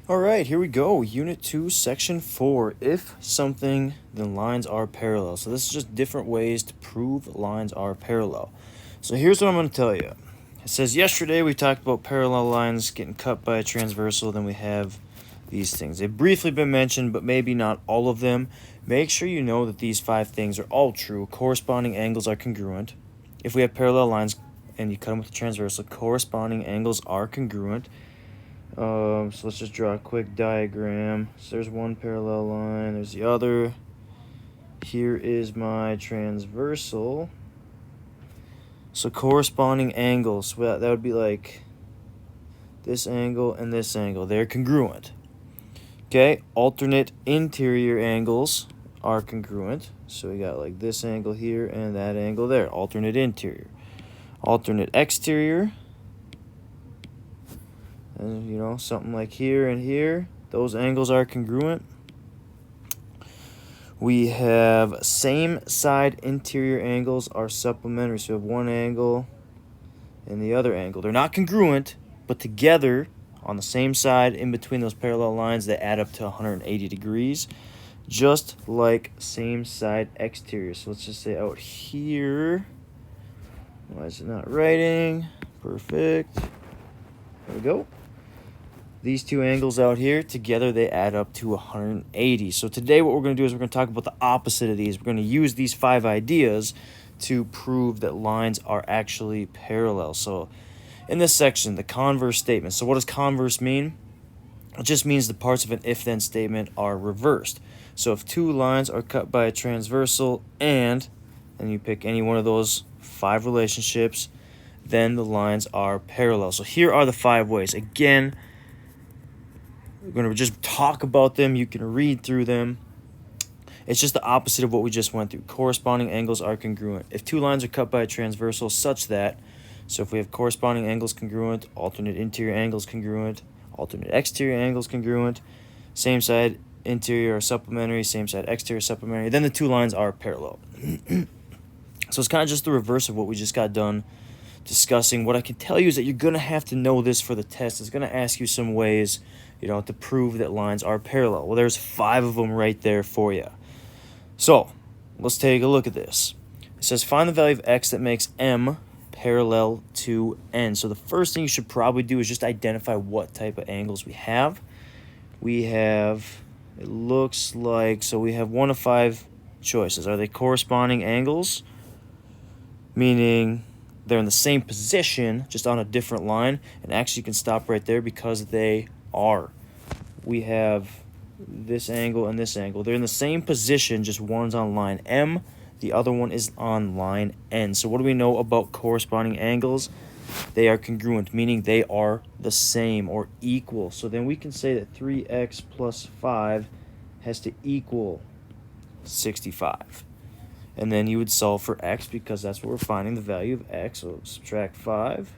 All right, here we go. Unit 2, Section 4. If something, then lines are parallel. So this is just different ways to prove lines are parallel. So here's what I'm going to tell you. It says yesterday we talked about parallel lines getting cut by a transversal. Then we have these things. They've briefly been mentioned, but maybe not all of them. Make sure you know that these 5 things are all true. Corresponding angles are congruent. If we have parallel lines and you cut them with a transversal, corresponding angles are congruent. So let's just draw a quick diagram. So there's one parallel line, there's the other. Here is my transversal. So corresponding angles, well, that would be like this angle and this angle. They're congruent. Okay, alternate interior angles are congruent. So we got like this angle here and that angle there. Alternate interior. Alternate exterior. And, something like here and here. Those angles are congruent. We have same side interior angles are supplementary. So we have one angle and the other angle. They're not congruent, but together on the same side in between those parallel lines, they add up to 180 degrees. Just like same side exterior. So let's just say out here. Why is it not writing? Perfect. There we go. These two angles out here, together they add up to 180. So today what we're going to do is we're going to talk about the opposite of these. We're going to use these 5 ideas to prove that lines are actually parallel. So in this section, the converse statement. So what does converse mean? It just means the parts of an if-then statement are reversed. So if 2 lines are cut by a transversal and you pick any one of those 5 relationships, then the lines are parallel. So here are the 5 ways. Again, we're going to just talk about them. You can read through them. It's just the opposite of what we just went through. Corresponding angles are congruent. If 2 lines are cut by a transversal such that, so if we have corresponding angles congruent, alternate interior angles congruent, alternate exterior angles congruent, same side interior are supplementary, same side exterior supplementary, then the 2 lines are parallel. So it's kind of just the reverse of what we just got done discussing. What I can tell you is that you're going to have to know this for the test. It's going to ask you some ways, to prove that lines are parallel. Well, there's 5 of them right there for you. So let's take a look at this. It says find the value of x that makes m parallel to n. So the first thing you should probably do is just identify what type of angles we have. We have, it looks like, so we have 1 of 5 choices. Are they corresponding angles? Meaning they're in the same position, just on a different line. And actually you can stop right there because they are. We have this angle and this angle. They're in the same position, just one's on line M, the other one is on line N. So what do we know about corresponding angles? They are congruent, meaning they are the same or equal. So then we can say that 3x plus 5 has to equal 65. And then you would solve for x because that's what we're finding, the value of x. So subtract 5.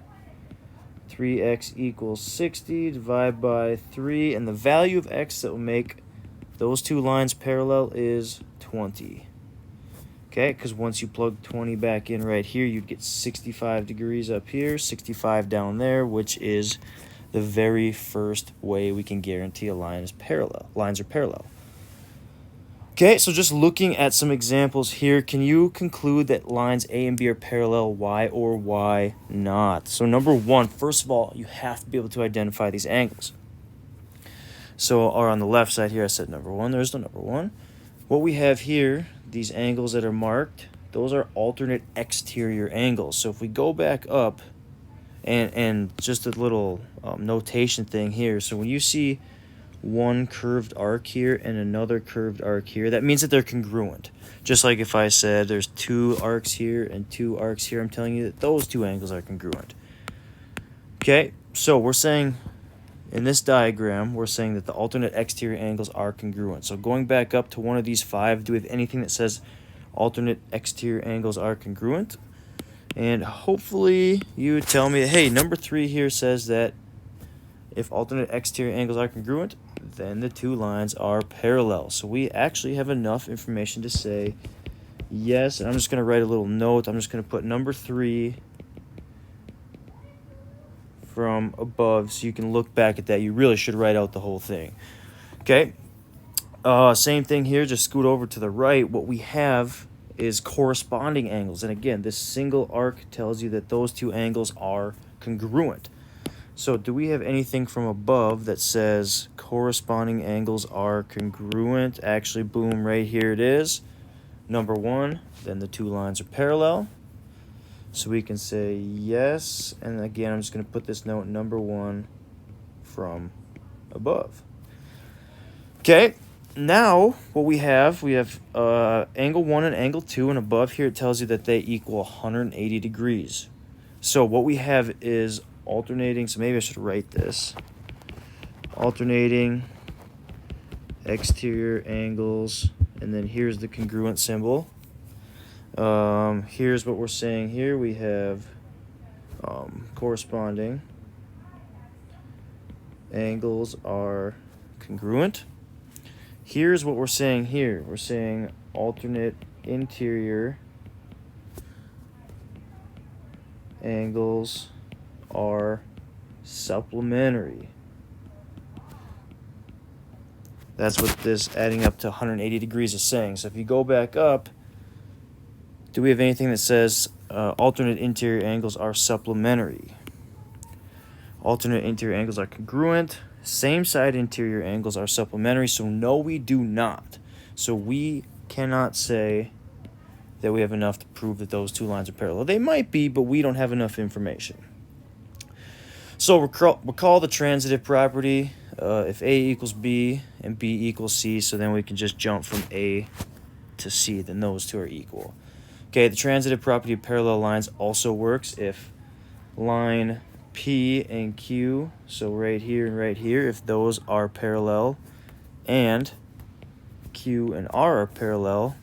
3x equals 60, divide by 3, and the value of x that will make those 2 lines parallel is 20. Okay, because once you plug 20 back in right here, you'd get 65 degrees up here, 65 down there, which is the very first way we can guarantee a line is parallel. Lines are parallel. Okay, so just looking at some examples here, can you conclude that lines A and B are parallel? Why or why not? So number 1, first of all, you have to be able to identify these angles. So, or on the left side here, I said number 1. There's the number 1. What we have here, these angles that are marked, those are alternate exterior angles. So if we go back up, and just a little notation thing here. So when you see one curved arc here and another curved arc here, that means that they're congruent. Just like if I said there's 2 arcs here and 2 arcs here, I'm telling you that those 2 angles are congruent. Okay, so we're saying in this diagram, we're saying that the alternate exterior angles are congruent. So going back up to one of these 5, do we have anything that says alternate exterior angles are congruent? And hopefully you would tell me, hey, number 3 here says that if alternate exterior angles are congruent, then the 2 lines are parallel. So we actually have enough information to say yes. And I'm just going to write a little note. I'm just going to put number 3 from above so you can look back at that. You really should write out the whole thing. Okay. Same thing here, just scoot over to the right. What we have is corresponding angles. And again, this single arc tells you that those two angles are congruent. So do we have anything from above that says corresponding angles are congruent? Actually, boom, right here it is. Number 1, then the two lines are parallel. So we can say yes. And again, I'm just going to put this note number 1 from above. Okay, now what we have angle 1 and angle 2, and above here it tells you that they equal 180 degrees. So what we have is alternating, so maybe I should write this. Alternating exterior angles, and then here's the congruent symbol. Here's what we're saying here. We have corresponding angles are congruent. Here's what we're saying here. We're saying alternate interior angles are supplementary. That's what this adding up to 180 degrees is saying. So if you go back up, do we have anything that says alternate interior angles are supplementary? Alternate interior angles are congruent. Same side interior angles are supplementary. So no, we do not. So we cannot say that we have enough to prove that those two lines are parallel. They might be, but we don't have enough information. So recall the transitive property. If A equals B and B equals C, so then we can just jump from A to C, then those two are equal. Okay, the transitive property of parallel lines also works if line P and Q, so right here and right here, if those are parallel and Q and R are parallel,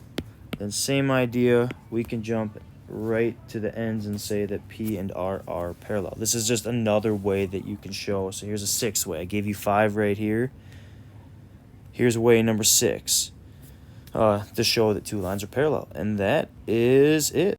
then same idea, we can jump right to the ends and say that P and R are parallel. This is just another way that you can show. So here's a 6th way. I gave you 5 right here. Here's way number 6 to show that two lines are parallel. And that is it.